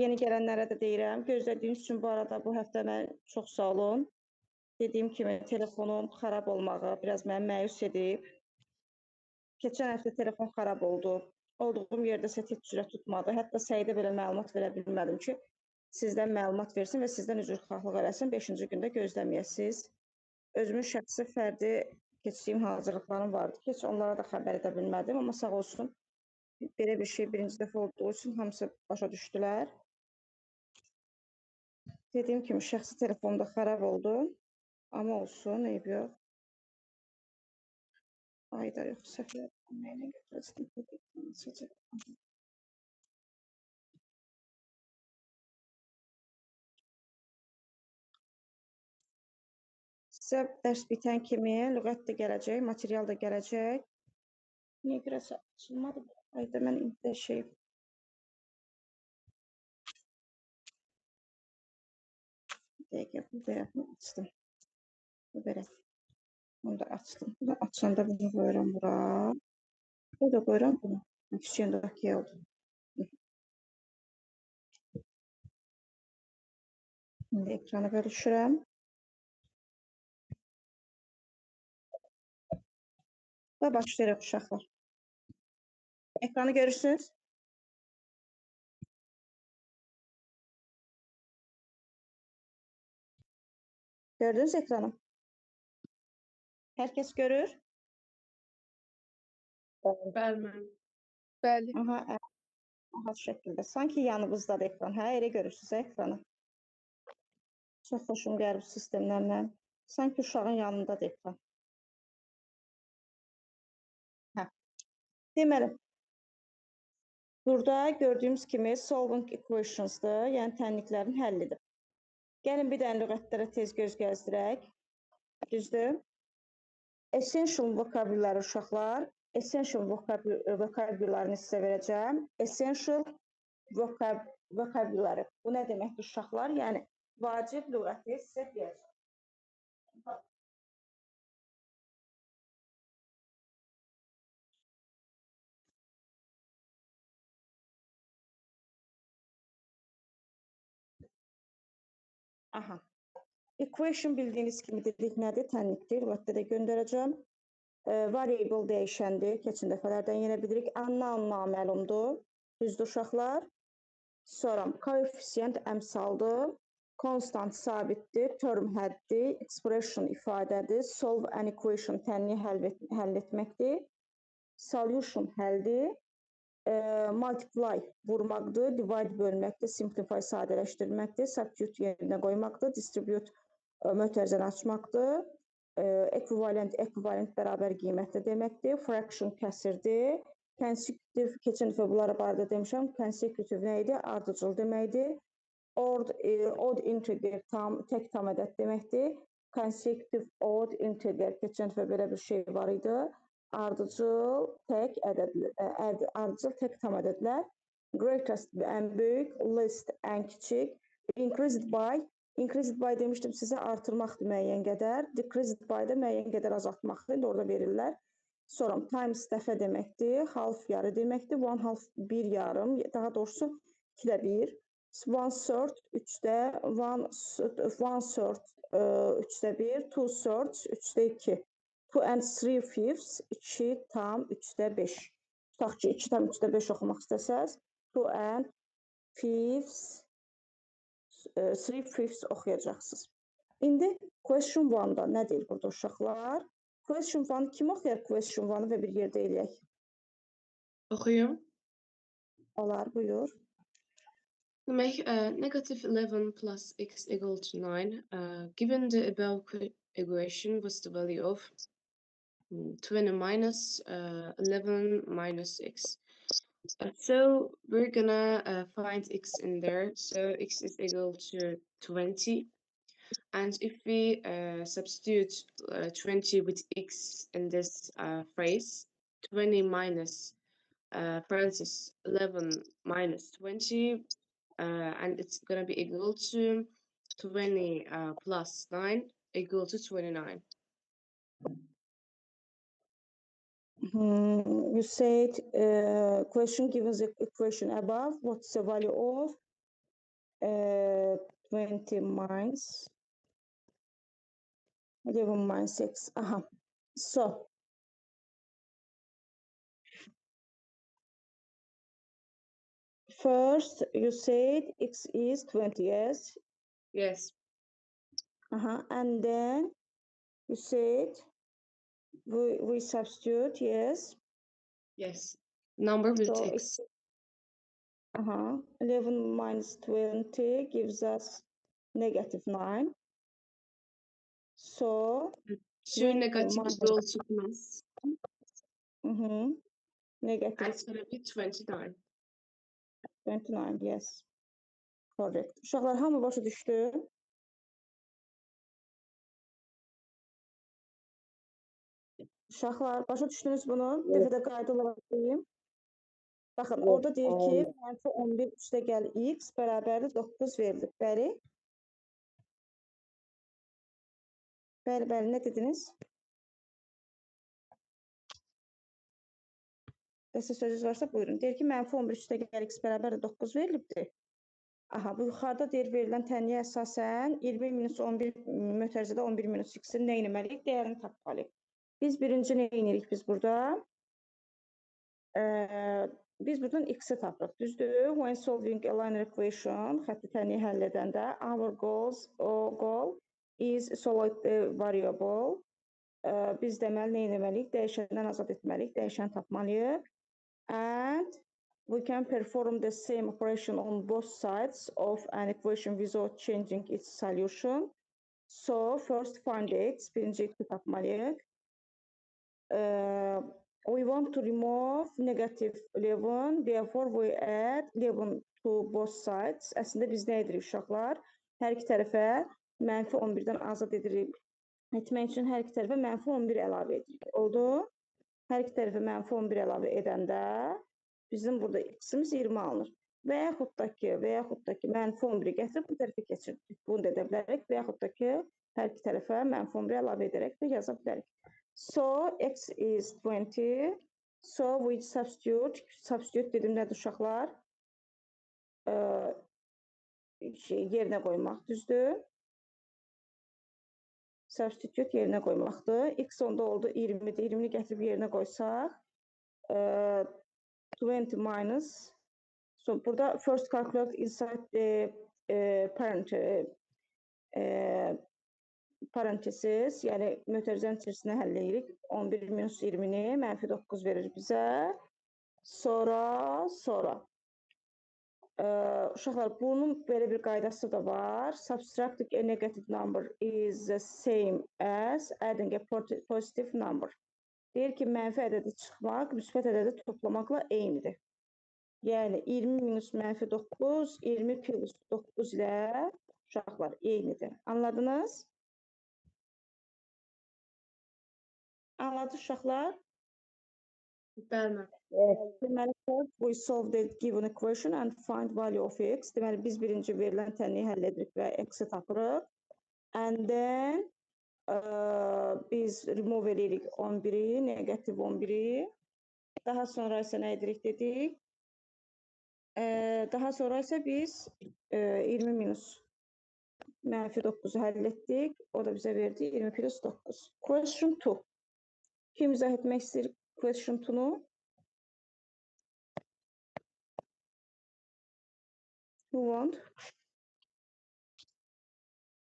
yeni gələnlərə də deyirəm. Gözlədiyiniz üçün bu arada bu həftə mən çox sağ olun. Dediyim kimi telefonum xarab olmağı biraz məni məyus edib. Keçən həftə telefon xarab oldu. Olduğum yerdə isə heç cürə tutmadı. Hətta Səidə belə məlumat verə bilmədim ki, sizdən məlumat versin və sizdən üzrxahlıq eləsin. 5-ci gündə gözləməyəsiniz. Özümün şəxsi fərdi keçdiyim hazırlıqlarım vardı. Heç onlara da xəbər edə bilmədim. Amma sağ olsun. Belə bir şey birinci dəfə olduğu üçün hamısı başa düşdülər. Dediyim kimi şəxsi telefonda xarab oldu. Amma olsun, eyb yox. Ayda yox, səfər etməyinə götürəcəm. Sizə dərs bitən kimi lüğət də gələcək, material da gələcək. Niyə görəsə açılmadı? Ayda mən indi şey... Dəqiqə, bu tərəfini açdım. Bu belə. Bunu da açdım. Bunu açanda bunu qoyuram bura. Bu da qoyuram bunu. Kiçiyindəki oldu. İndi ekranı bölüşürəm. Və başlayırıq uşaqlar. Ekranı görürsünüz? Gördünüz ekranı? Herkes görür? Bəli. Aha şəkildə. Sanki yanınızdadır ekran. Hə, elə görürsünüz ekranı. Çox xoşum gəlir bu sistemlərlə. Sanki uşağın yanındadır ekran. Hə. Deməli, burada gördüyümüz kimi solving equations'dır, yəni tənliklərin həllidir. Gəlin bir dənə lüğətlərə tez göz gəzdirək. Düzdür? Essential vocabulary uşaqlar. Essential vocabulary'ni sizə verəcəm. Essential vocabulary. Bu nə deməkdir uşaqlar? Yəni, vacib lüğəti sizə deyəcəm. Aha. Equation bildiyiniz kimi dedik nədir? Tənlikdir. Lüğətdə də göndərəcəm. Variable dəyişəndir. Keçən dəfələrdən yenə bilirik. Unknown naməlumdur. Düzdür uşaqlar. Sonra coefficient əmsaldır. Constant sabitdir. Term həddir. Expression ifadədir. Solve an equation tənliyi həll etməkdir. Solution həldir. Multiply vurmaqdır. Divide bölməkdir. Simplify sadələşdirməkdir. Substitute yerinə qoymaqdır. Distribute mötərizəni açmaqdır. Equivalent bərabər qiymətli deməkdir. Fraction kəsirdir. Consecutive, keçən dəfə bunlara barədə demişəm. Consecutive nə idi? Ardıcıl deməkdir. Odd integer tək tam ədəd deməkdir. Consecutive odd integer, keçən dəfə belə bir şey var idi. Ardıcıl tək tam ədədlər. Greatest ən böyük, least ən kiçik. Increased by demişdim sizə artırmaqdır müəyyən qədər. Decreased by da müəyyən qədər azaltmaqdır. İndi orada verirlər. Sonra times dəfə deməkdir. Half yarı deməkdir. One half bir yarım. Daha doğrusu 2də 1. One third 3də. One third 3də 1. Two thirds 3də 2. 2 and 3 fifths 2 tam 3də 5. Tutaq ki 2 tam 3də 5 oxumaq istəsəz 2 and 3 fifths oxuyacaqsınız. İndi question 1-da nə deyir burada uşaqlar? Question 1-ı kim oxuyar question 1-ı və bir yerdə eləyək? Oxuyum. Olar, buyur. Demək, negative 11 plus x equal to 9. Given the above equation, what's the value of 20 minus 11 minus x? So we're gonna find x in there. So x is equal to 20. And if we substitute 20 with x in this phrase, 20 minus parentheses 11 minus 20, and it's gonna be equal to 20 plus 9 equal to 29. You said question given the equation above, what's the value of 20 minus 11 minus 6. Aha. So, first you said x is 20, yes? Yes. And then you said we substitute, yes? Yes. Number with So x. 11 minus 20 gives us negative 9. So 2 20 negative minus equal to plus. negative That's going to be 29. 29, yes. Correct. Uşaqlar hamı başa düşdü? Uşaqlar başa düşdünüz bunu? Bir dəfə də qayda olaraq deyim. Baxın, orada deyir ki, mənfi 11 üstə gəl x bərabərdir 9 verilib. Bəli. Bəli, nə dediniz? Dəstə sözünüz varsa buyurun. Deyir ki, mənfi 11 üstə gəl x bərabərdir 9 verilibdir. Aha, bu yuxarıda deyir verilən tənliyə əsasən 20 minus 11 mötərizədə 11 minus x-in nə etməliyik? Dəyərini tapmalıyıq. Biz birinci nə edirik biz burada? Biz buradan x-i tapırıq. Düzdür? When solving a linear equation, xətti tənliyi həll edəndə, our goal is isolate the variable. Biz deməli nə etməliyik? Dəyişəndən azad etməliyik, dəyişən tapmalıyıq. And we can perform the same operation on both sides of an equation without changing its solution. So first find x, birinci x-i tapmalıyıq. We want to remove negative 11, therefore we add 11 to both sides. Əslində biz nə edirik uşaqlar? Hər iki tərəfə mənfi 11-dən azad edirik. Etmək üçün hər iki tərəfə mənfi 11 əlavə edirik. Oldu? Hər iki tərəfə mənfi 11 əlavə edəndə bizim burada x-imiz 20 alınır. Və yaxud da ki, mənfi 11-i gətirib bu tərəfə keçirdik. Bunu da edə bilərik. Və yaxud da ki, hər iki tərəfə mənfi 11 əlavə edərək də yaza bilərik. So, x is 20. So, we substitute. Substitute dedim nədir uşaqlar? Yerinə qoymaq, düzdür? Substitute yerinə qoymaqdır. X onda oldu 20'dir. 20'ni gətirib yerinə qoysaq. 20 minus. So, burada first calculate inside the parenthesis, yəni mötərizənin içərisində həll edirik. 11 minus 20-ni mənfi 9 verir bizə. Sonra. Uşaqlar, bunun belə bir qaydası da var. Subtracting a negative number is the same as adding a positive number. Deyir ki, mənfi ədədi çıxmaq, müsbət ədədi toplamaqla eynidir. Yəni, 20 minus mənfi 9, 20 plus 9 ilə uşaqlar eynidir. Anladınız? Anladı uşaqlar? Bəli. Deməli, we solve the given equation and find value of x. Deməli, biz birinci verilən tənliyi həll edirik və x-i tapırıq. And then biz remove edirik 11-i, negativ 11-i. Daha sonra isə nə edirik dedik? Daha sonra isə biz 20 minus mənfi 9-u həll etdik. O da bizə verdi 20 plus 9. Question 2. Kim izah etmək istəyir question 2-nu? Who want?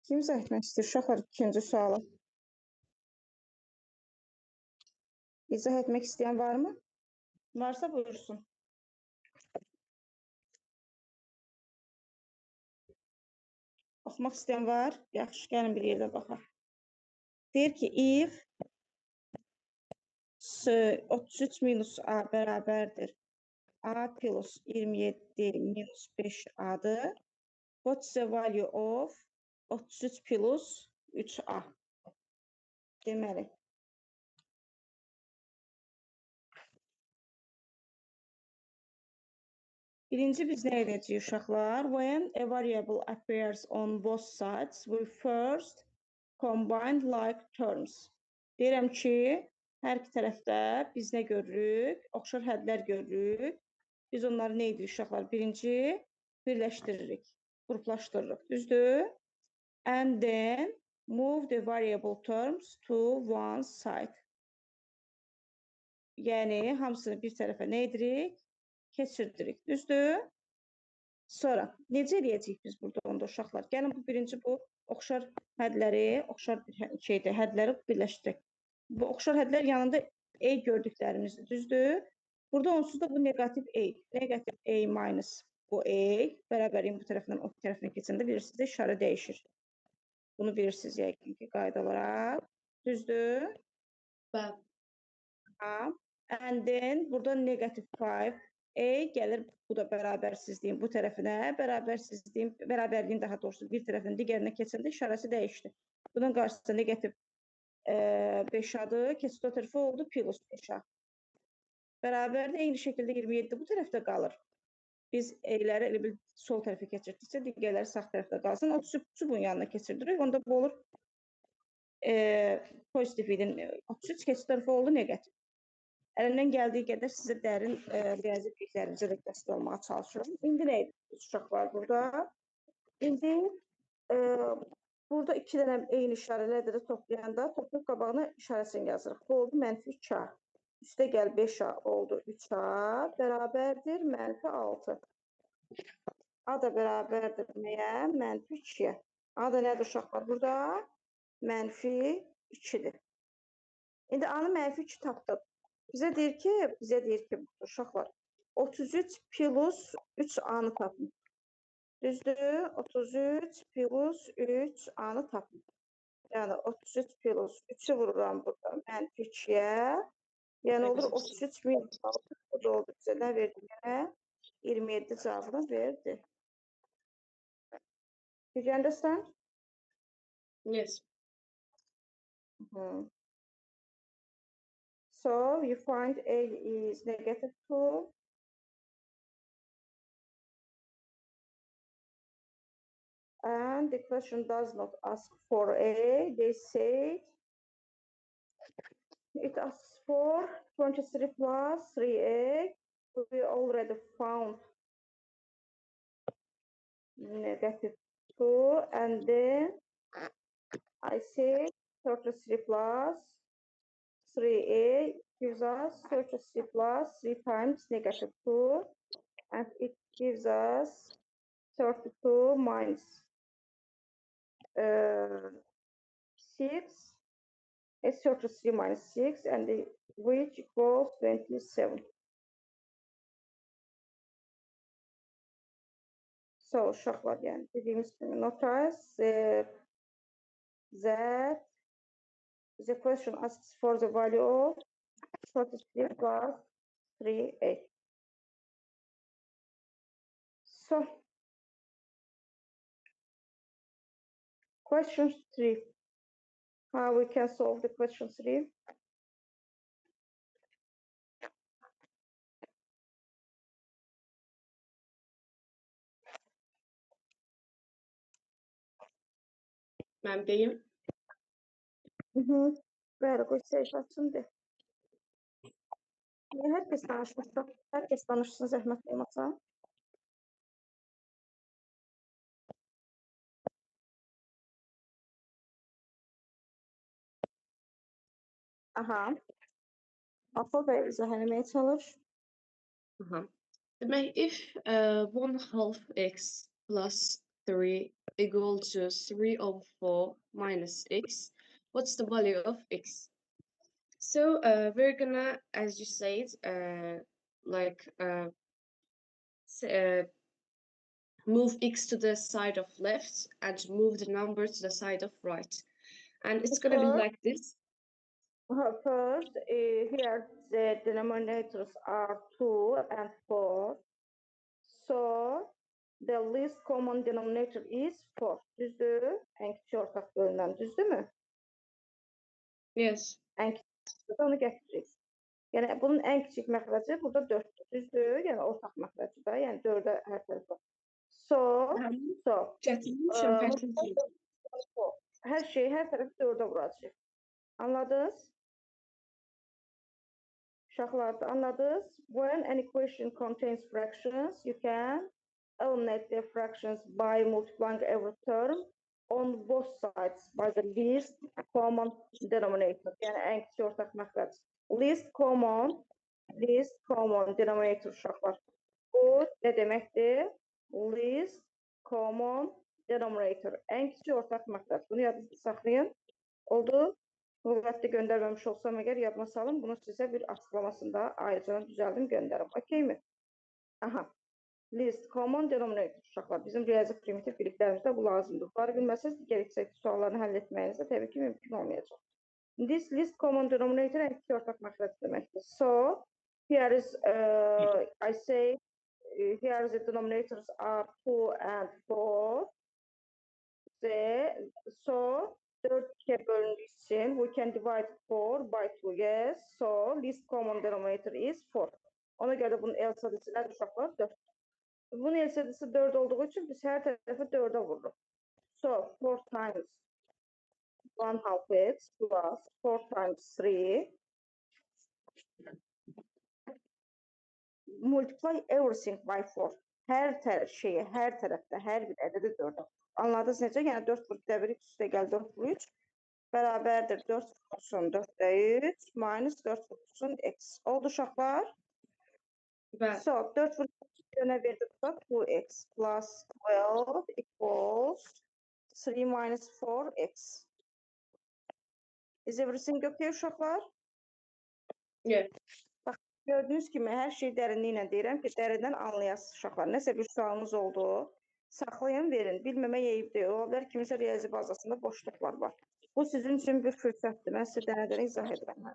Kim izah etmək istəyir? Uşaqlar ikinci sualı. İzah etmək istəyən varmı? Varsa buyursun. Oxumaq istəyən var? Yaxşı, gəlin bir yerdə baxaq. Deyir ki, if 33 minus a bərabərdir a plus 27 minus 5a-dır. What's the value of 33 plus 3a? Deməli. Birinci biz nə edəcəyik uşaqlar? When a variable appears on both sides, we first combine like terms. Deyirəm ki, hər iki tərəfdə biz nə görürük? Oxşar hədlər görürük. Biz onları nə edirik uşaqlar? Birinci birləşdiririk. qruplaşdırırıq, düzdür? And then move the variable terms to one side. Yəni, hamısını bir tərəfə nə edirik? Keçirdirik, düzdür? Sonra, necə eləyəcəyik biz burada onda uşaqlar? Gəlin, birinci bu oxşar hədləri, oxşar hədləri birləşdirək. Bu oxşar hədlər yanında A gördüklərimizdir, düzdür? Burada onsuz da bu negativ A. Negativ A minus bu A. Bərabərliyin bu tərəfindən o tərəfinə keçəndə bilirsiniz də işarə dəyişir. Bunu bilirsiniz yəqin ki, qayda olaraq. Düzdür? Bəli. And then burada negative 5. A gəlir, bu da bərabərsizliyin bu tərəfinə, bərabərliyin daha doğrusu bir tərəfindən digərinə keçəndə işarəsi dəyişdi. Bunun qarşısında negativ 5 adı, keçid o tərəfə oldu, plus 5 adı. Bərabərdə eyni şəkildə 27 bu tərəfdə qalır. Biz A-ləri elə bil sol tərəfə keçirdiksə, digərləri sağ tərəfdə qalsın. 33 bunun yanına keçirdirik. Onda bu olur pozitiv idin. 33 keçid tərəfə oldu negativ. Əlimdən gəldiyi qədər sizə dərin riyazi biliklərinizə də dəstək olmağa çalışıyorum. İndi nə edirik uşaqlar burada? İndi burada 2 dənə eyni işarələrdə də toplayanda topluq qabağına işarəsini yazırıq. Bu oldu mənfi 2A. Üstə gəl 5A oldu 3A. Bərabərdir mənfi 6. A da bərabərdir nəyə? Mənfi 2-yə. A da nədir uşaqlar burada? Mənfi 2-dir. İndi A-nı mənfi 2 tapdıq. Bizə deyir ki, uşaqlar, 33 plus 3 A-nı tapın. Düzdür? 33 plus 3 A-nı tapın. Yəni, 33 plus 3-ü vururam burada, mənfi 2-yə. Yəni, olur 33 minus 6, bu da oldu bizə. Nə verdi yenə? 27 cavabını verdi. Did you understand? Yes. So you find A is negative 2. And the question does not ask for A. They say it asks for 23 plus 3A. We already found negative 2. And then I say 33 plus 3A gives us 33 plus 3 times negative 2, and it gives us 32 minus 6. It's 33 minus 6, and which equals 27. So, uşaqlar, yəni dediyimiz kimi notice that the question asks for the value of 33 plus 3A. So, question 3. How we can solve the question 3? Mən deyim. Bəli, qoy səhifəsini de. Hər kəs danışmışsa, hər kəs danışsın, zəhmət olmasa. Aha. Afo bəy izah eləməyə çalış. Demək, if 1/2 x plus 3 equal to 3 over 4 minus x, what's the value of x? So we're gonna, as you said, move x to the side of left and move the number to the side of right. And it's gonna be like this. First, here the denominators are 2 and 4. So the least common denominator is 4. Düzdür? Ən kiçik ortaq bölünən, düzdürmü? Yes. Ən kiçik onu gətiririk. Yəni bunun ən kiçik məxrəci burada 4-dür. Düzdür? Yəni ortaq məxrəci də, yəni 4-ə hər tərəfə. So hər şeyi hər tərəfi 4-ə vuracağıq. Anladınız? Uşaqlar, anladınız? When an equation contains fractions, you can eliminate the fractions by multiplying every term on both sides by the least common denominator. Yani en küçük ortak məxrəc. Least common denominator uşaqlar. Bu ne deməkdir? Least common denominator. En küçük ortak məxrəc. Bunu yadınızda saxlayın. Oldu. Lüğətdə göndərməmiş olsam əgər yadıma salın. Bunu sizə bir açıqlamasında ayrıca düzəldim göndərim. Okey mi? Aha. Least common denominator uşaqlar. Bizim riyazi primitiv biliklərimizdə bu lazımdır. Bunları bilməsəz, digər yüksək suallarını həll etməyinizdə təbii ki, mümkün olmayacaq. This least common denominator ən kiçik ortak məxrəc deməkdir. So, here is, I say, here the denominators are 2 and 4. So, 4 ikiye bölündüyü için we can divide 4 by 2. Yes, so least common denominator is 4. Ona görə bunun LCD-si nədir uşaqlar? 4. Bunun LCD-si 4 olduğu için biz her tərəfə 4'e vururuq. So 4 times 1/2x plus 4 times 3 multiply everything by 4. Her tərəfdə, hər bir ədədi 4'e. Anladınız necə? Yəni 4 vur 2'də 1, 2 üstə gəl 4 vur 3 bərabərdir 4 vursun 4'də 3 minus 4 vursun x. Oldu uşaqlar? Bəli. So 4 vur 3'e verdik 2x plus 12 equals 3 minus 4x. Is everything okay uşaqlar? Yeah. Bax, gördüyünüz kimi hər şey dərinliklə deyirəm ki, dərindən anlayasınız uşaqlar. Nəsə bir sualınız oldu, saxlayın, verin. Bilməmək eyib deyil. Ola bilər kimisə riyazi bazasında boşluqlar var. Bu sizin üçün bir fürsətdir. Mən sizə dənə-dənə izah edirəm.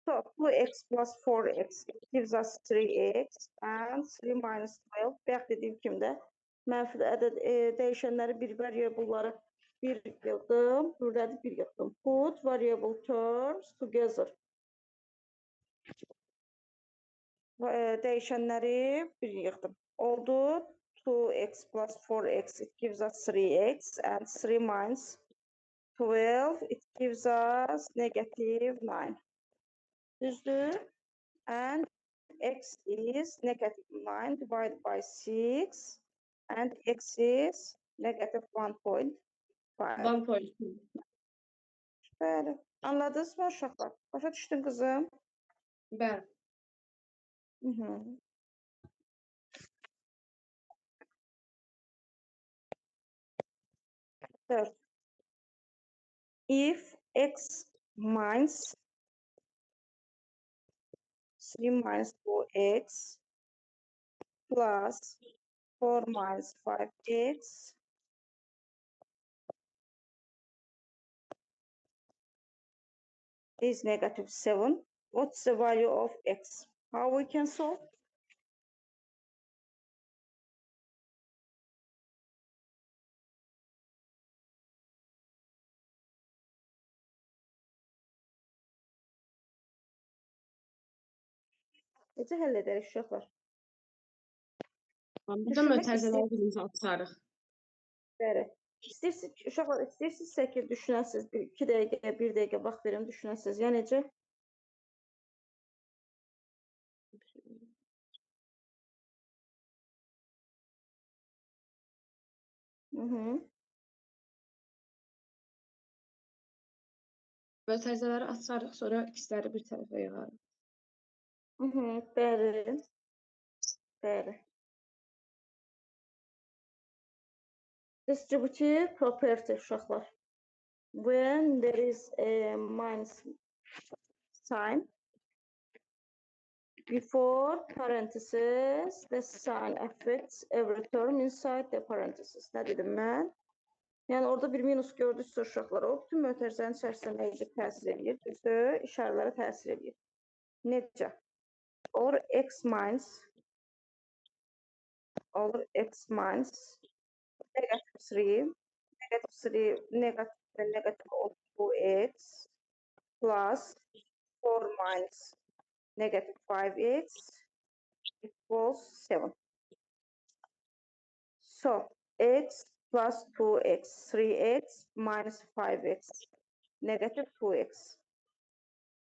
So 2x plus 4x gives us 3x and 3 minus 12. Bayaq dediyim kimi də mənfi ədəd dəyişənləri bir variableları bir yığdım, buradakı bir yığdım. Put variable terms together. Dəyişənləri bir yığdım. Oldu 2x plus 4x it gives us 3x and 3 minus 12 it gives us negative 9. Düzdür? And x is negative 9 divided by 6 and x is negative 1.5. 1.2. Bəli. Anladınız mı uşaqlar? Başa düşdün kızım? Bəli. Third. If x minus 3 minus 4x plus 4 minus 5x is negative 7, what's the value of x? How we can solve? Necə həll edərik uşaqlar? Burada Düşünmək mötərizələri birimizi atarıq. Bəli. İstəyirsiniz uşaqlar, istəyirsinizsə ki, düşünəsiniz, 2 dəqiqə, 1 dəqiqə vaxt verin, düşünəsiniz. Ya necə? Mötərizələri atarıq, sonra x'ləri bir tərəfə yığarıq. Bəli. Bəli. Distributive property uşaqlar. When there is a minus sign before parentheses, the sign affects every term inside the parentheses. Nə dedim mən? Yəni orada bir minus gördünüzsə uşaqlar, o bütün mötərizənin içərisində necə təsir edir? Düzdür, işarələrə təsir edir. Necə? Olur x minus negative 3, negative 2x plus 4 minus negative 5x equals 7. So x plus 2x, 3x minus 5x, negative 2x.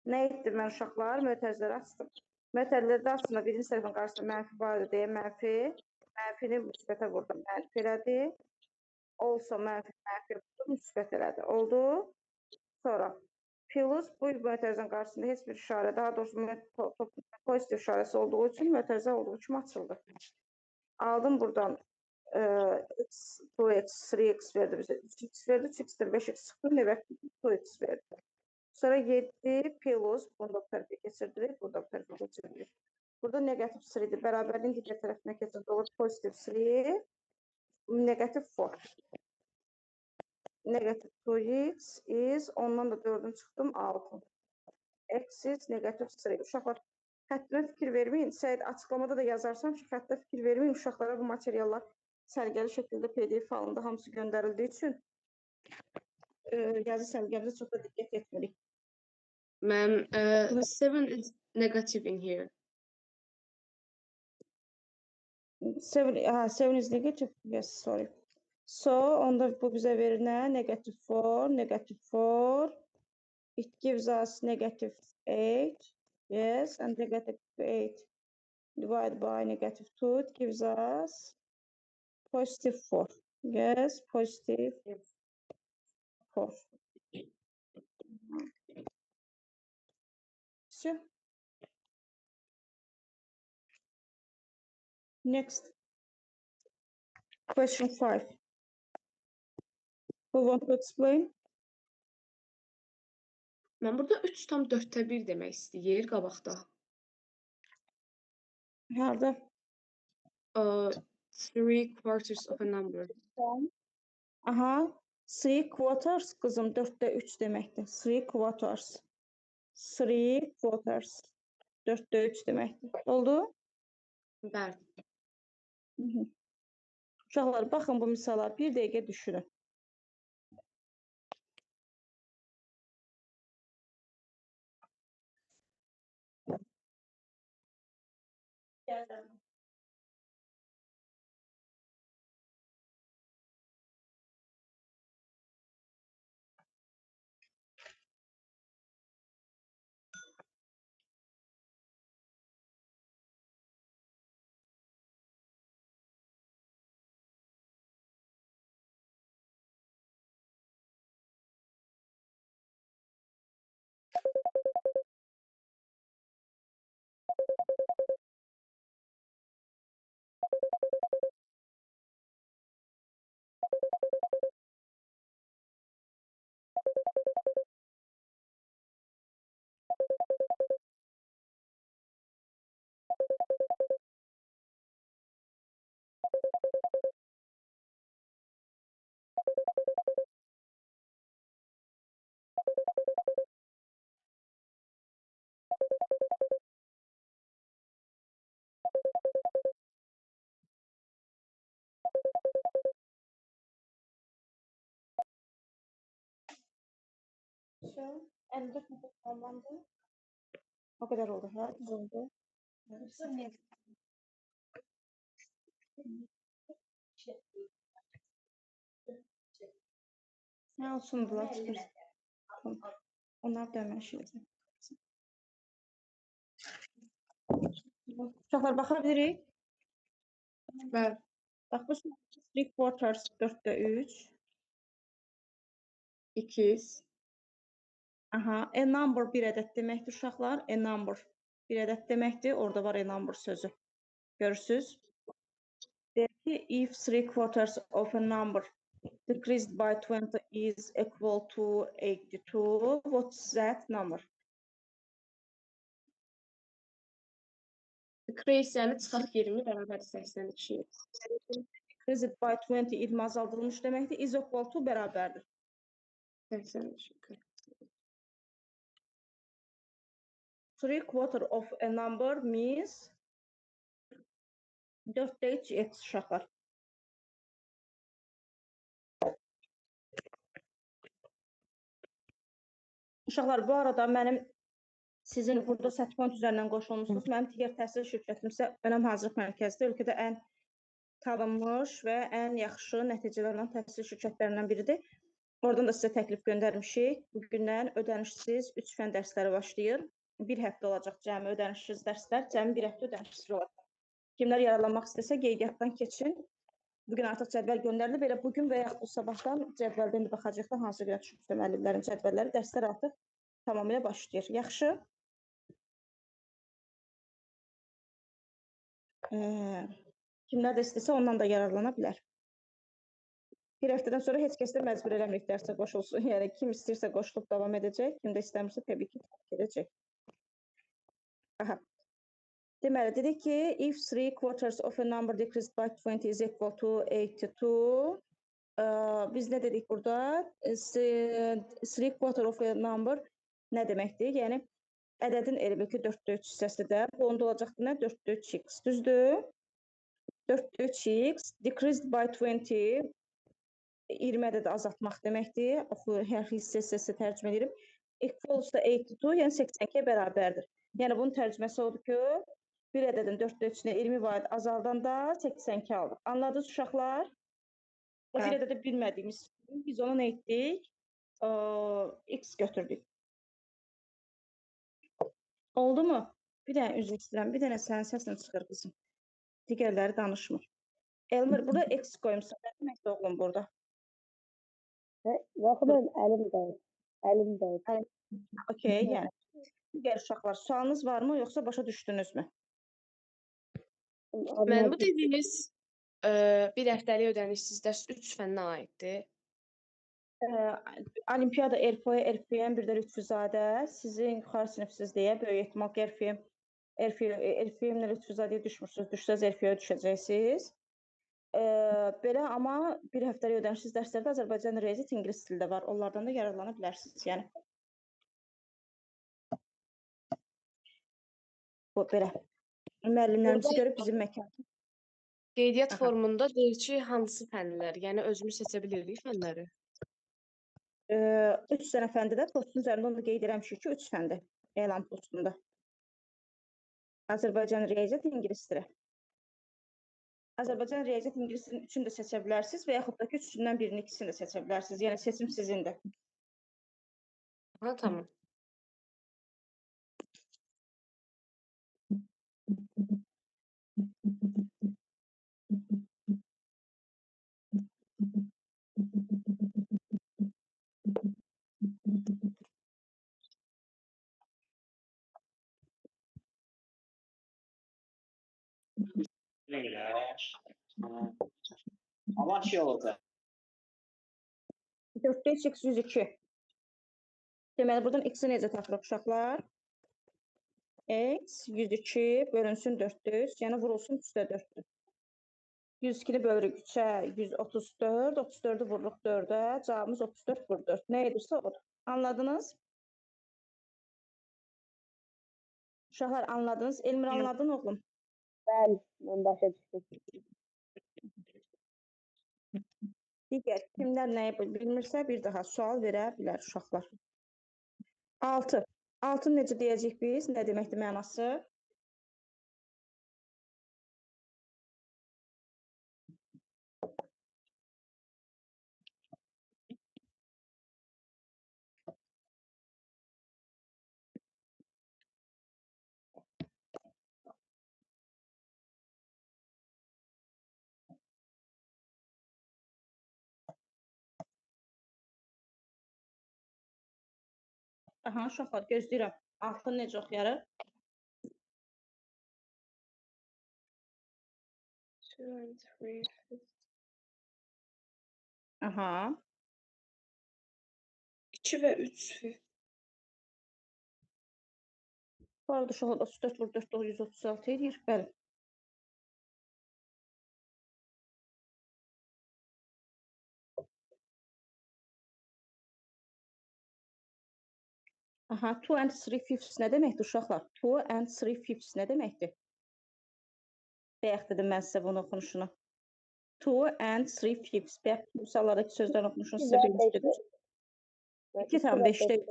Nə etdim mən uşaqlar? Mötərizələri açdım. Mötərizələrdə aslında birinci səhifin qarşısında mənfi var deyə mənfi Mənfini müsbətə vurdum. Mənfi elədi. Also mənfi vurdum, müsbət elədi. Oldu. Sonra plus bu mötərizənin qarşısında heç bir işarə, daha doğrusu pozitiv işarəsi olduğu üçün mötərizə olduğu kimi açıldı. Aldım buradan x, 2x, 3x verdi bizə. 3x verdi, 3x-dir, 5x çıxdı, negativ 2x verdi. Sonra 7 plus, bunu da bu tərəfə keçirdirik, bunu da bu tərəfə keçirdirik. Burada negativ 3-dir, bərabərliyin digər tərəfinə keçirdi, olur pozitiv 3, negativ 4. Negativ 2x is, ondan da 4-ün çıxdım, 6. X is negativ 3. Uşaqlar, xəttinə fikir verməyin. Səid açıqlamada da yazarsam ki, xəttə fikir verməyin. Uşaqlara bu materiallar sərgəli şəkildə PDF halında hamısı göndərildiyi üçün yazı sərgəmizə çox da diqqət etmirik. Ma'am, 7 is negative in here. 7 is negative. Yes, sorry. So, onda bu bizə verir nə? Negative 4, negative 4. It gives us negative 8. Yes, and negative 8 divided by negative 2, it gives us positive 4. Yes, positive 4. So, next, question 5. Who want to explain? Mən burada 3 tam 4-də 1 demək istəyir qabaqda. Harda? 3/4 of a number. Aha, 3/4 qızım 4-də 3 deməkdir. 3/4. 3/4. 4-də 3 deməkdir. Oldu? Bəli. Uşaqlar, baxın bu misallar, bir dəqiqə düşünün. Şu, 54 metre tamamlandı. O kadar oldu. Ha, düz oldu. Ne olsun bunlar çıkır. Tamam. Onlar da hemen şey yazıyor. Uşaqlar, baxabilirik. Bəli. Bax, bu 3/4 4-də 3. İkiz. Aha, a number bir ədəd deməkdir uşaqlar. A number bir ədəd deməkdir. Orada var a number sözü. Görürsüz? Deyir ki, if 3/4 of a number decreased by 20 is equal to 82, what's that number? Decrease yəni çıxaq 20 bərabər 82. Decreased by 20 idm azaldılmış deməkdir. Is equal to bərabərdir. 82. 3/4 of a number means 4-də 3 x uşaqlar. Uşaqlar, bu arada mənim sizin burada Setpoint üzərindən qoşulmuşsunuz. Mənim digər təhsil şirkətim isə Önəm Hazırlıq Mərkəzidir. Ölkədə ən tanınmış və ən yaxşı nəticələrlə təhsil şirkətlərindən biridir. Oradan da sizə təklif göndərmişik. Bugündən ödənişsiz 3 fən dərsləri başlayır. Bir həftə olacaq cəmi ödənişsiz dərslər. Cəmi bir həftə ödənişsiz olacaq. Kimlər yararlanmaq istəsə qeydiyyatdan keçin. Bugün artıq cədvəl göndərilib. Elə bugün və yaxud bu sabahdan cədvəldən də baxacaqda hansı günə düşübsə müəllimlərin cədvəlləri, dərslər artıq tamamilə başlayır. Yaxşı. Kimlər də istəsə ondan da yararlana bilər. Bir həftədən sonra heç kəs də məcbur eləmirik dərsə qoşulsun. Yəni kim istəyirsə qoşulub davam edəcək, kim də istəmirsə təbii ki, tərk edəcək. Aha. Deməli, dedik ki, if 3/4 of a number decreased by 20 is equal to 82, biz nə dedik burada? 3/4 of a number nə deməkdir? Yəni, ədədin elementli 4/3 hissəsi də, bu onda olacaqdır nə? 4/3x, düzdür? 4/3x decreased by 20, 20 ədədi azaltmaq deməkdir. Oxu, hər hissəsi tərcümə edirəm. Equals to 82, yəni 82-yə bərabərdir. Yəni, bunun tərcüməsi odur ki, bir ədədin 4/3-ünə 20 vaid azaldanda 82 alır. Anladınız uşaqlar? O bir ədədə bilmədiyimiz biz ona nə etdik? X götürdük. Oldu mu? Bir dənə üzr istəyirəm. Bir dənə sənin səsin çıxır qızım. Digərləri danışmır. Elmir, burada X qoymuşsan. Nə deməkdir oğlum burada? Yox, mənim əlimdəyib. Okey, yəni. Digər uşaqlar, sualınız varmı, yoxsa başa düşdünüzmü? Mən bu dediyiniz bir həftəlik ödəniş sizdə 3 fənnə aiddir. Olimpiyada RPO'ya, RPM, bir də Lütfüzadə, sizin yuxarı sinifsiz deyə, böyük ehtimal ki, RPM-lə Lütfuzadəyə düşmürsünüz, düşsəz RPO-ya düşəcəksiniz. Belə, amma bir həftəlik ödənişsiz dərslərdə Azərbaycan riyaziyyat ingilis dildə var, onlardan da yararlana bilərsiniz, yəni. Bu, belə. Müəllimlərimizi görüb bizim məkan. Qeydiyyat formunda deyir ki, hansı fənlər, yəni özümüz seçə bilirik fənləri. 3 dənə fəndi də postun üzərində onu qeyd eləmişik ki, 3 fəndi elan postunda. Azərbaycan riyaziyyat ingilis dili. Azərbaycan riyaziyyat ingilis dilinin 3-ünü də seçə bilərsiniz və yaxud da ki, 3-ündən birini, ikisini də seçə bilərsiniz. Yəni, seçim sizindir. Ha, tamam. Ama şey olacaq. 4x 102. Deməli, buradan x-i necə tapırıq uşaqlar? X 102 bölünsün 400, yəni vurulsun üstə 400. 102-ni bölürük 3-ə 134, 34-ü vururuq 4-ə, cavabımız 34 vur 4. Nə edirsə odur. Anladınız? Uşaqlar anladınız? Elmir anladın oğlum? Bəli, mən başa düşdüm. Digər kimlər nəyi bilmirsə bir daha sual verə bilər uşaqlar. 6. 6 necə deyəcək biz? Nə deməkdir mənası? Aha, uşaqlar gözləyirəm. 6 necə oxuyarıq? 2 and 3. Aha. 2 və 3. Bu arada uşaqlar 34 vur 4 136 edir. Bəli. Aha, 2 and 3/5 nə deməkdir uşaqlar? 2 and 3/5 nə deməkdir? Bayaq dedim mən sizə bunu oxunuşunu. 2 and 3/5. Bayaq misallardakı sözlərin oxunuşunu sizə bilmişdik. 2/5-də 3.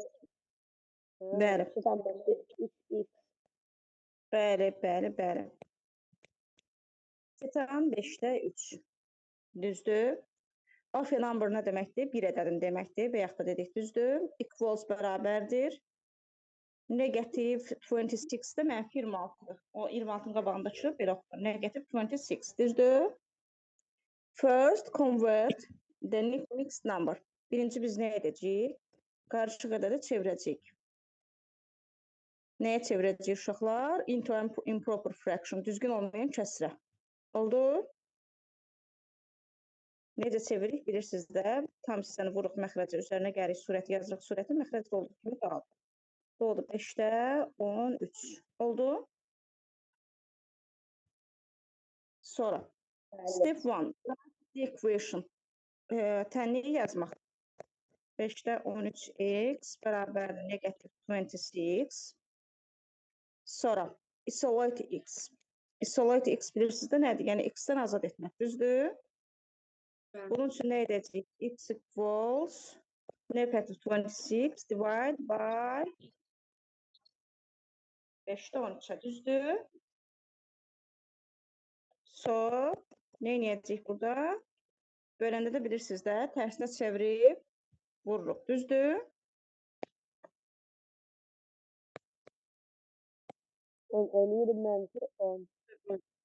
Bəli. 2/5-də 3x. Bəli, bəli, bəli. 2/5-də 3. Düzdür? Of a number nə deməkdir? Bir ədədin deməkdir. Bayaq da dedik, düzdür? Equals bərabərdir. Negative 26-də mənfi 26-dır. O 26-ın qabağındakı belə oxuyur. Negative 26, düzdür? First, convert the mixed number. Birinci biz nə edəcəyik? Qarışıq ədədə çevirəcəyik. Nəyə çevirəcəyik uşaqlar? Into improper fraction. Düzgün olmayan kəsrə. Oldu? Necə çeviririk? Bilirsiniz də. Tam hissəni vuruq məxrəcə üzərinə gəlirik. Surəti yazırıq. Surəti məxrəcdə olduğu kimi qaldı. Oldu 5-də 13. Oldu? Sonra. Step 1. The equation. Tənliyi yazmaq. 5-də 13x bərabər negative 26. Sonra isolate x. Isolate x bilirsiniz də nədir? Yəni x-dən azad etmək. Düzdür? Bunun üçün nə edəcəyik? X equals negative 26 divided by 5-də 13. Düzdür? So, nə edəcəyik burada? Böləndə də bilirsiniz də, tərsinə çevirib vururuq. Düzdür? Eləyirəm mənfi 10.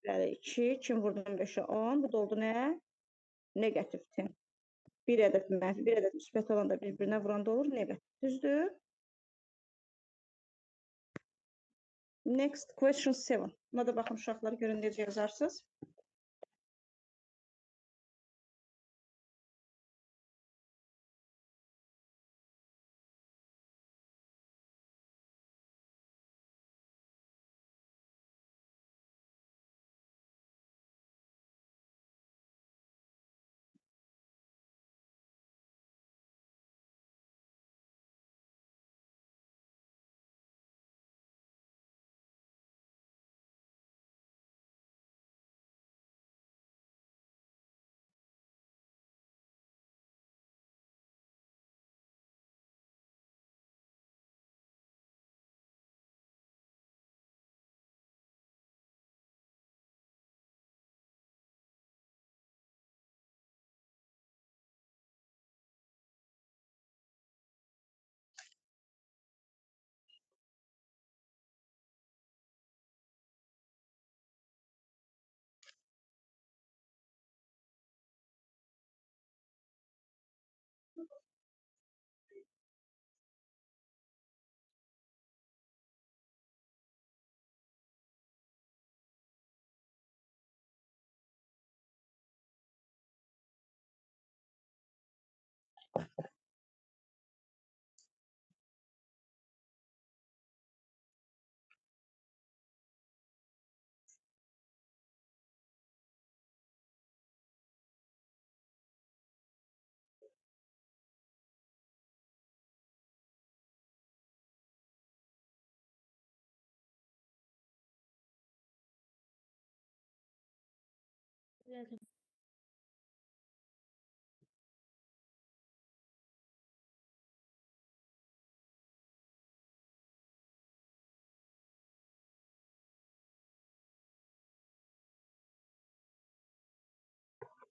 Bəli, 2, kim vurdum 5-ə 10, bu da oldu nə? Negativ 10. Bir ədəd mənfi, bir ədəd müsbət olan da bir-birinə vuranda olur, negativ. Düzdür? Next, question 7. Buna da baxın uşaqlar, görün necə yazarsınız.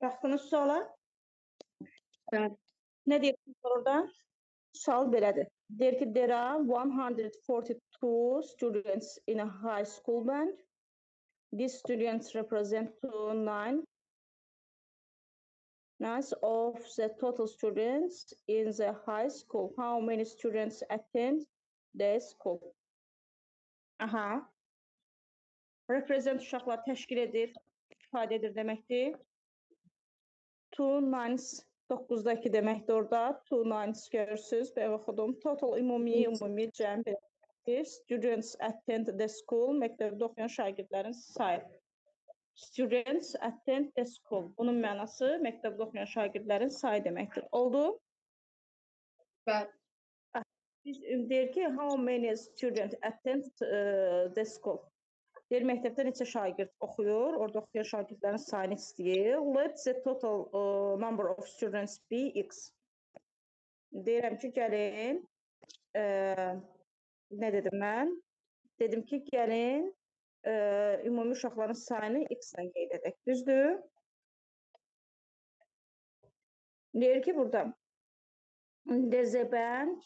Baxdınız suala? Bəli. Nə deyir orada? Sual belədir. Deyir ki, there are 142 students in a high school band. These students represent 9 of the total students in the high school. How many students attend the school? Aha. Represent uşaqlar təşkil edir, ifadə edir deməkdir. 2 nines 9'da 2 deməkdir orada. 2 nines görürsünüz. Ben oxudum. Total ümumi cəm deməkdir. Students attend the school. Məktəbdə oxuyan şagirdlərin sayı. Students attend the school. Bunun mənası məktəbdə oxuyan şagirdlərin sayı deməkdir. Oldu? Bəli. Biz deyir ki, how many students attend the school? Deyir, məktəbdə neçə şagird oxuyur, orada oxuyan şagirdlərin sayını istəyir. Let the total number of students be x. Deyirəm ki, gəlin, nə dedim mən? Dedim ki, gəlin, ümumi uşaqların sayını x-lə qeyd edək. Düzdür? Deyir ki, burada, the band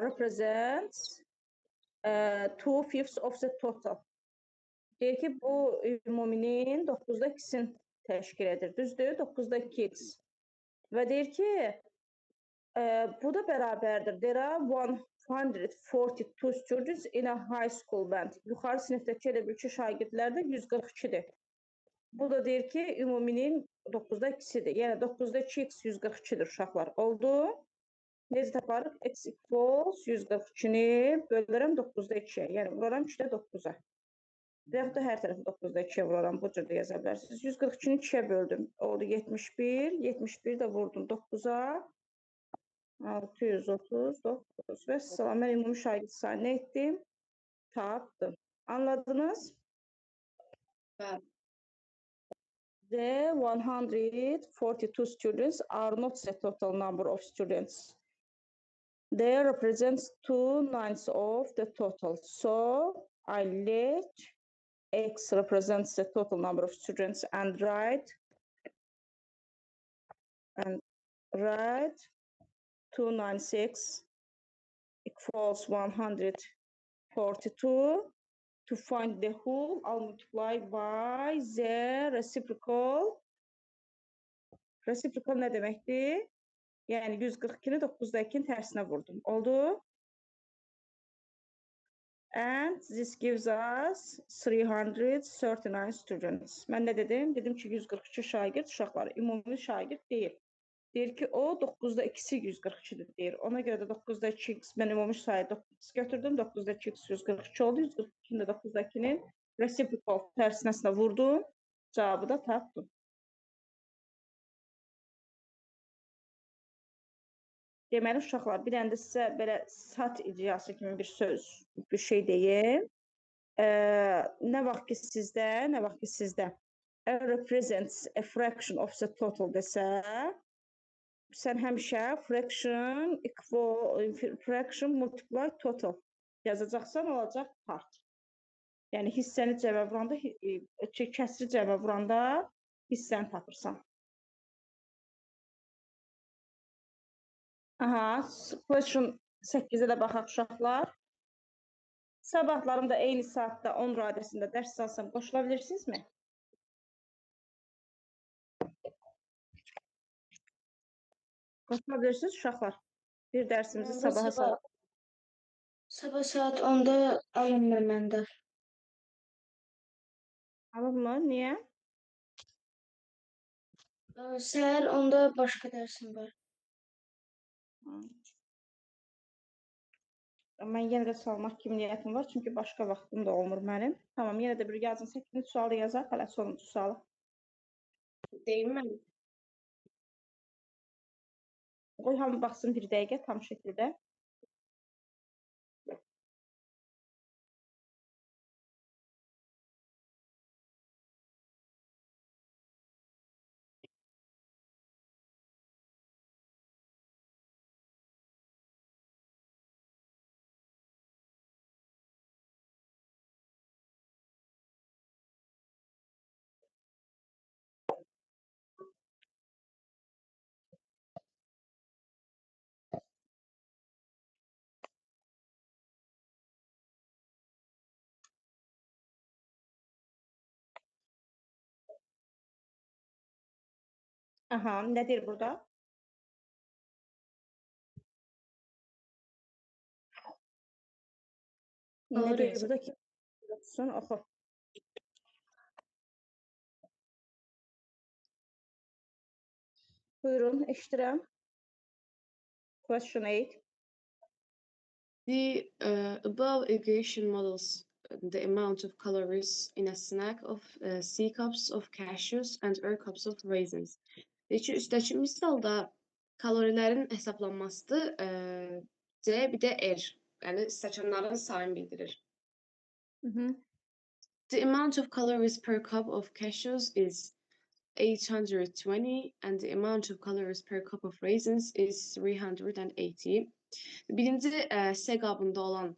represents 2/5 of the total. Deyir ki, bu ümuminin 9'da 2'sin təşkil edir. Düzdür? 9'da 2x. Və deyir ki, bu da bərabərdir. There are 142 students in a high school band. Yuxarı sinifdəki elə bil ki, şagirdlər də 142-dir. Bu da deyir ki, ümuminin 9'da 2'sidir. Yəni 9'da 2x 142'dir uşaqlar. Oldu. Necə taparıq? X equals 142-ni bölürəm 9'da 2'yə. Yəni vuraram 2'də 9'a. Və yaxud da hər tərəfi 9'da 2'yə vuraram. Bu cür də yaza bilərsiniz. 142-ni 2'yə böldüm. Oldu 71. 71 də vurdum 9'a. 639. Və salam, mən ümumi şagird sayını nə etdim? Tapdım. Anladınız? Bəli. The 142 students are not the total number of students. They represent 2/9 of the total. So I let X represents the total number of students and write 296 equals 142. To find the whole, I'll multiply by the reciprocal. Reciprocal nə deməkdir? Yəni 142-ni 9'da 2'nin tərsinə vurdum. Oldu? And this gives us 339 students. Mən nə dedim? Dedim ki, 142 şagird uşaqları. Ümumi şagird deyil. Deyir ki, o 9'da 2'si 142'dir deyir. Ona görə də 9'da 2x, mən ümumi sayı 9x götürdüm. 9'da 2x 142 oldu. 142'ni də 9'da 2'nin reciprocal tərsinəsinə vurdum. Cavabı da tapdım. Deməli, uşaqlar, bir dənə də sizə belə sat ideyası kimi bir söz, bir şey deyim. Nə vaxt ki sizdə represents a fraction of the total desə, sən həmişə fraction multiply total yazacaqsan, olacaq part. Yəni hissəni cəmə vuranda, kəsri cəmə vuranda hissəni tapırsan. Question 8'e də baxaq uşaqlar. Sabahlarım da eyni saatdə 10 radəsində dərs alsam qoşula bilirsinizmi? Qoşula bilirsiniz uşaqlar. Bir dərsimizi sabaha salaq. Sabah saat 10'da alınmır məndə. Alınmır, niyə? Səhər 10'da başqa dərsim var. Mən yenə də salmaq kimi niyyətim var, çünki başqa vaxtım da olmur mənim. Tamam, yenə də bir yazın, 8-ci sualı yazaq, hələ sonuncu sualı. Deyim mən. Qoy hamı baxsın bir dəqiqə tam şəkildə. Aha, nədir burada? Nədir burada ki? Oxu. Buyurun, eşidirəm. Question 8. The above equation models the amount of calories in a snack of C cups of cashews and R cups of raisins. Deyir ki, üstdəki misalda kalorilərin hesablanmasıdır. C bir də R. Yəni stəkanların sayını bildirir. The amount of calories per cup of cashews is 820 and the amount of calories per cup of raisins is 380. Birinci S qabında olan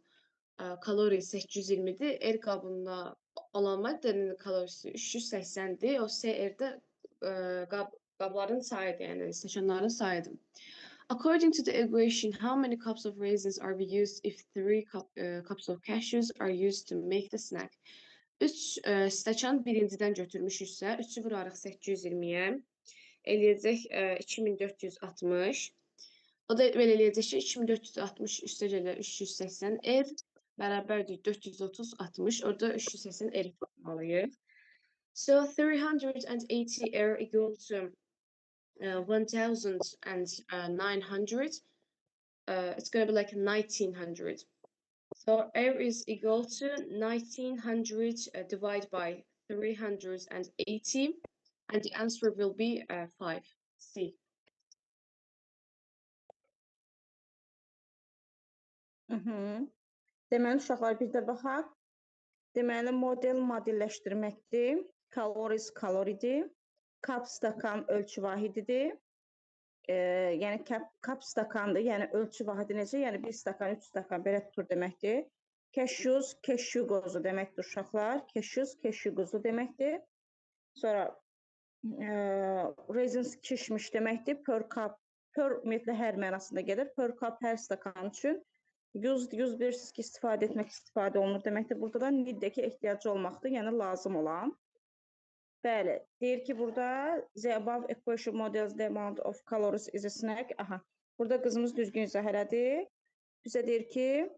kalori 820'dir. R qabında olan maddənin kalorisi 380'dir. O SR'də qabların sayıdır, yəni stəkanların sayıdır. According to the equation, how many cups of raisins are we used if 3 cups of cashews are used to make the snack? 3 stəkan birincidən götürmüşüksə, 3-ü vurarıq 820-yə. Eləyəcək 2460. O da belə eləyəcək ki, 2460 üstə gələ 380 R bərabərdir 430 60. Orada 380 R alıyıq. So 380 R equal to 1900. It's going to be like 1900. So R is equal to 1900 divided by 380, and the answer will be 5. C. Deməli, uşaqlar bir də baxaq. Deməli, model modelləşdirməkdir. Calories kaloridir. Kap stakan ölçü vahididir. Yəni kap stakandır, yəni ölçü vahidi necə? Yəni 1 stakan, 3 stakan belə tutur deməkdir. Cashews, cashew qozu deməkdir uşaqlar. Cashews, cashew qozu deməkdir. Sonra raisins kişmiş deməkdir. Per cup, per ümumiyyətlə hər mənasında gəlir. Per cup hər stakan üçün 100 bir istifadə etmək istifadə olunur deməkdir. Burada da need'dəki ehtiyacı olmaqdır, yəni lazım olan. Bəli, deyir ki, burada the above equation models the amount of calories is a snack. Aha, burada qızımız düzgün izah elədi. Bizə deyir ki,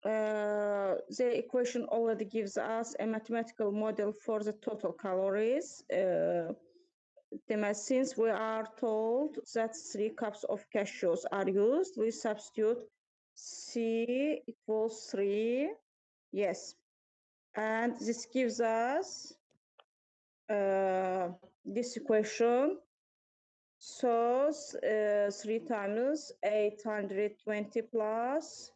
the equation already gives us a mathematical model for the total calories. Deməli, since we are told that 3 cups of cashews are used, we substitute C equals 3. Yes. And this gives us this equation. So 3 times 820 plus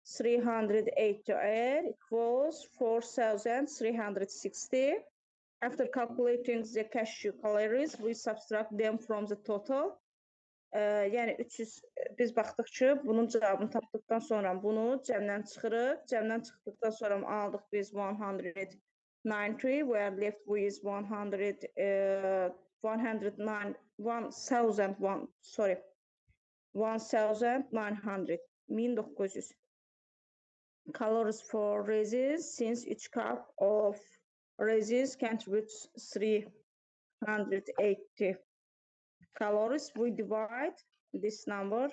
380 equals 4360. After calculating the cashew calories, we subtract them from the total. Yəni 300, biz baxdıq ki, bunun cavabını tapdıqdan sonra bunu cəmdən çıxırıq. Cəmdən çıxdıqdan sonra aldıq biz 190. We are left with 1900 calories for raisins, since each cup of raisins contributes 380 calories. We divide this number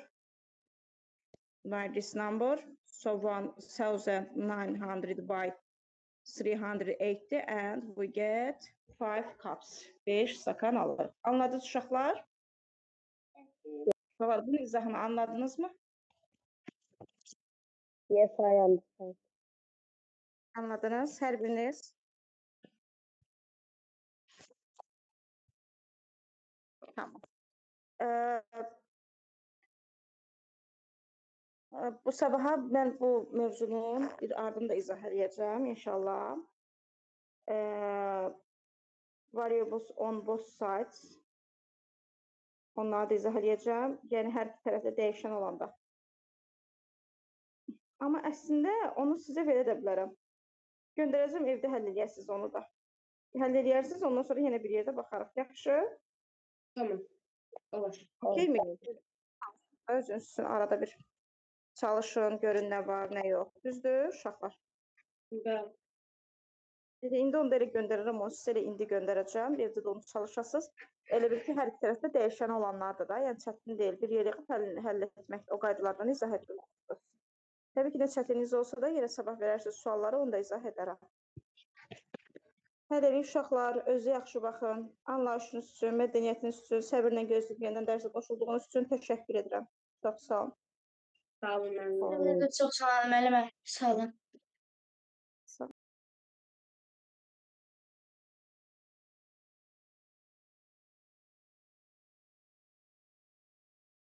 by this number, so 1900 by 380, and we get 5 cups. 5 stakan alır. Anladınız uşaqlar? Uşaqlar, bunun izahını anladınız mı? Yes, I understand. Anladınız hər biriniz? Tamam. Bu sabaha mən bu mövzunun ardını da izah edəcəm inşallah. Variables on both sides. Onları da izah edəcəm. Yəni hər iki tərəfdə dəyişən olanda. Amma əslində onu sizə verə də bilərəm. Göndərəcəm, evdə həll edərsiniz onu da. Həll edərsiniz, ondan sonra yenə bir yerdə baxarıq. Yaxşı? Tamam. Olur. Okey mi? Özünüz üçün arada bir çalışın, görün nə var, nə yox. Düzdür, uşaqlar? Bəli. İndi onu da elə göndərirəm, onu sizə elə indi göndərəcəm. Evdə də onu çalışasınız. Elə bil ki, hər iki tərəfdə dəyişən olanlardır da. Yəni çətin deyil. Bir yerə həll etmək, o qaydalardan izah etmək. Təbii ki, nə çətininiz olsa da yenə sabah verərsiniz sualları, onu da izah edərəm. Hələlik uşaqlar, özü yaxşı baxın. Anlayışınız üçün, mədəniyyətiniz üçün, səbirlə gözləyib yenidən dərsə qoşulduğunuz üçün təşəkkür edirəm. Çox sağ olun. Sağ olun. Mən də çox sağ olun müəllimə. Sağ olun.